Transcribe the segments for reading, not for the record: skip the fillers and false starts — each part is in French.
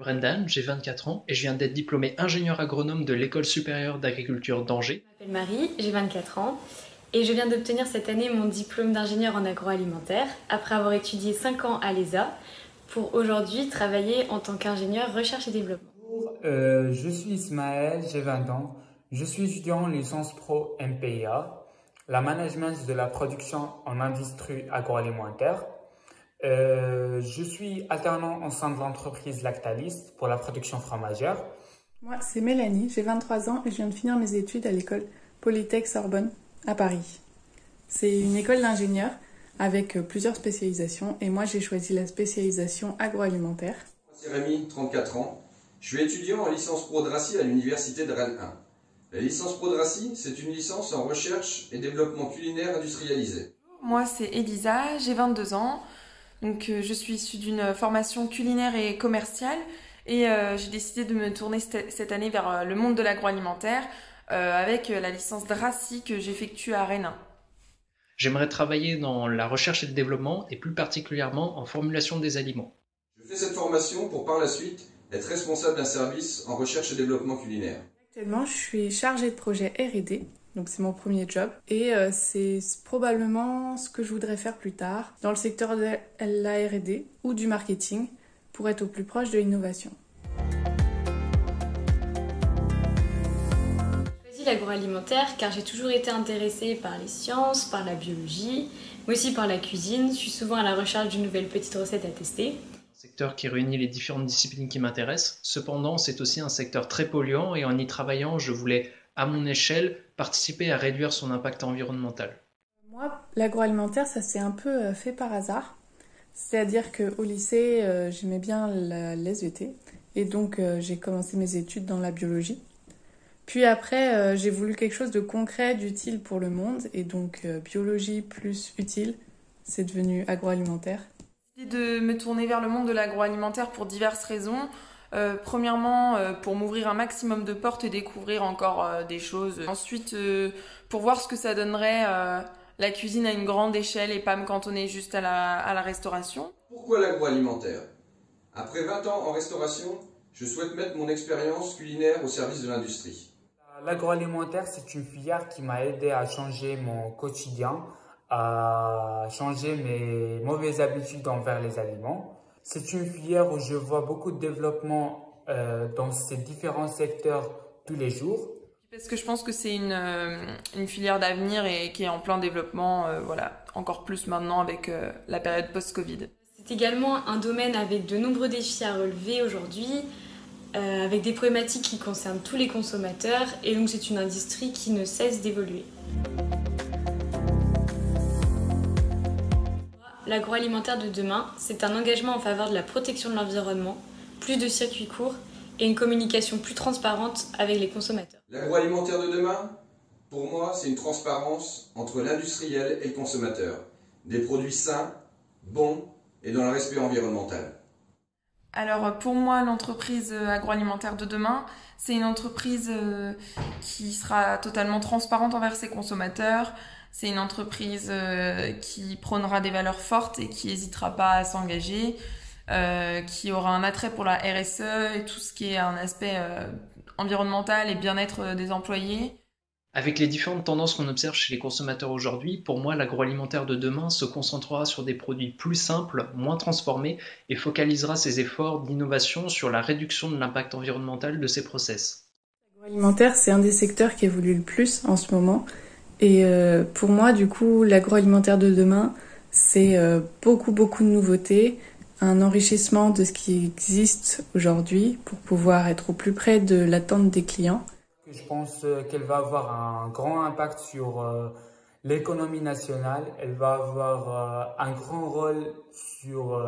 Brendan, j'ai 24 ans et je viens d'être diplômé ingénieur agronome de l'École supérieure d'agriculture d'Angers. Je m'appelle Marie, j'ai 24 ans et je viens d'obtenir cette année mon diplôme d'ingénieur en agroalimentaire après avoir étudié 5 ans à l'ESA pour aujourd'hui travailler en tant qu'ingénieur recherche et développement. Bonjour, je suis Ismaël, j'ai 20 ans. Je suis étudiant en licence pro MPA, la management de la production en industrie agroalimentaire. Je suis alternant au sein de l'entreprise Lactalis pour la production fromagère. Moi, c'est Mélanie, j'ai 23 ans et je viens de finir mes études à l'école Polytech Sorbonne à Paris. C'est une école d'ingénieurs avec plusieurs spécialisations et moi j'ai choisi la spécialisation agroalimentaire. C'est Rémi, 34 ans. Je suis étudiant en licence pro Dracy à l'université de Rennes 1. La licence pro Dracy, c'est une licence en recherche et développement culinaire industrialisé. Moi, c'est Elisa, j'ai 22 ans. Donc, je suis issue d'une formation culinaire et commerciale et j'ai décidé de me tourner cette année vers le monde de l'agroalimentaire avec la licence Dracy que j'effectue à Rennes 1. J'aimerais travailler dans la recherche et le développement et plus particulièrement en formulation des aliments. Je fais cette formation pour par la suite être responsable d'un service en recherche et développement culinaire. Actuellement, je suis chargée de projet R&D, donc c'est mon premier job. Et c'est probablement ce que je voudrais faire plus tard, dans le secteur de la R&D ou du marketing, pour être au plus proche de l'innovation. J'ai choisi l'agroalimentaire car j'ai toujours été intéressée par les sciences, par la biologie, mais aussi par la cuisine. Je suis souvent à la recherche d'une nouvelle petite recette à tester. Secteur qui réunit les différentes disciplines qui m'intéressent. Cependant, c'est aussi un secteur très polluant et en y travaillant, je voulais, à mon échelle, participer à réduire son impact environnemental. Moi, l'agroalimentaire, ça s'est un peu fait par hasard. C'est-à-dire qu'au lycée, j'aimais bien les SVT et donc j'ai commencé mes études dans la biologie. Puis après, j'ai voulu quelque chose de concret, d'utile pour le monde et donc biologie plus utile, c'est devenu agroalimentaire. De me tourner vers le monde de l'agroalimentaire pour diverses raisons. Premièrement, pour m'ouvrir un maximum de portes et découvrir encore des choses. Ensuite, pour voir ce que ça donnerait la cuisine à une grande échelle et pas me cantonner juste à la restauration. Pourquoi l'agroalimentaire? Après 20 ans en restauration, je souhaite mettre mon expérience culinaire au service de l'industrie. L'agroalimentaire, c'est une filière qui m'a aidé à changer mon quotidien, à changer mes mauvaises habitudes envers les aliments. C'est une filière où je vois beaucoup de développement dans ces différents secteurs tous les jours. Parce que je pense que c'est une filière d'avenir et qui est en plein développement, voilà, encore plus maintenant avec la période post-Covid. C'est également un domaine avec de nombreux défis à relever aujourd'hui, avec des problématiques qui concernent tous les consommateurs et donc c'est une industrie qui ne cesse d'évoluer. L'agroalimentaire de demain, c'est un engagement en faveur de la protection de l'environnement, plus de circuits courts et une communication plus transparente avec les consommateurs. L'agroalimentaire de demain, pour moi, c'est une transparence entre l'industriel et le consommateur. Des produits sains, bons et dans le respect environnemental. Alors pour moi, l'entreprise agroalimentaire de demain, c'est une entreprise qui sera totalement transparente envers ses consommateurs. C'est une entreprise qui prônera des valeurs fortes et qui n'hésitera pas à s'engager, qui aura un attrait pour la RSE et tout ce qui est un aspect environnemental et bien-être des employés. Avec les différentes tendances qu'on observe chez les consommateurs aujourd'hui, pour moi, l'agroalimentaire de demain se concentrera sur des produits plus simples, moins transformés et focalisera ses efforts d'innovation sur la réduction de l'impact environnemental de ses process. L'agroalimentaire, c'est un des secteurs qui évolue le plus en ce moment. Et pour moi, du coup, l'agroalimentaire de demain, c'est beaucoup de nouveautés, un enrichissement de ce qui existe aujourd'hui pour pouvoir être au plus près de l'attente des clients. Je pense qu'elle va avoir un grand impact sur l'économie nationale. Elle va avoir un grand rôle sur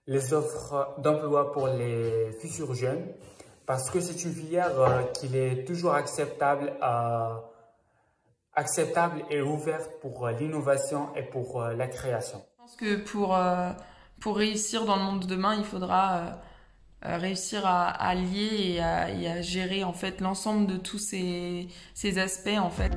les offres d'emploi pour les futurs jeunes parce que c'est une filière qui est toujours acceptable et ouverte pour l'innovation et pour la création. Je pense que pour réussir dans le monde de demain, il faudra réussir à lier et à gérer en fait l'ensemble de tous ces aspects en fait.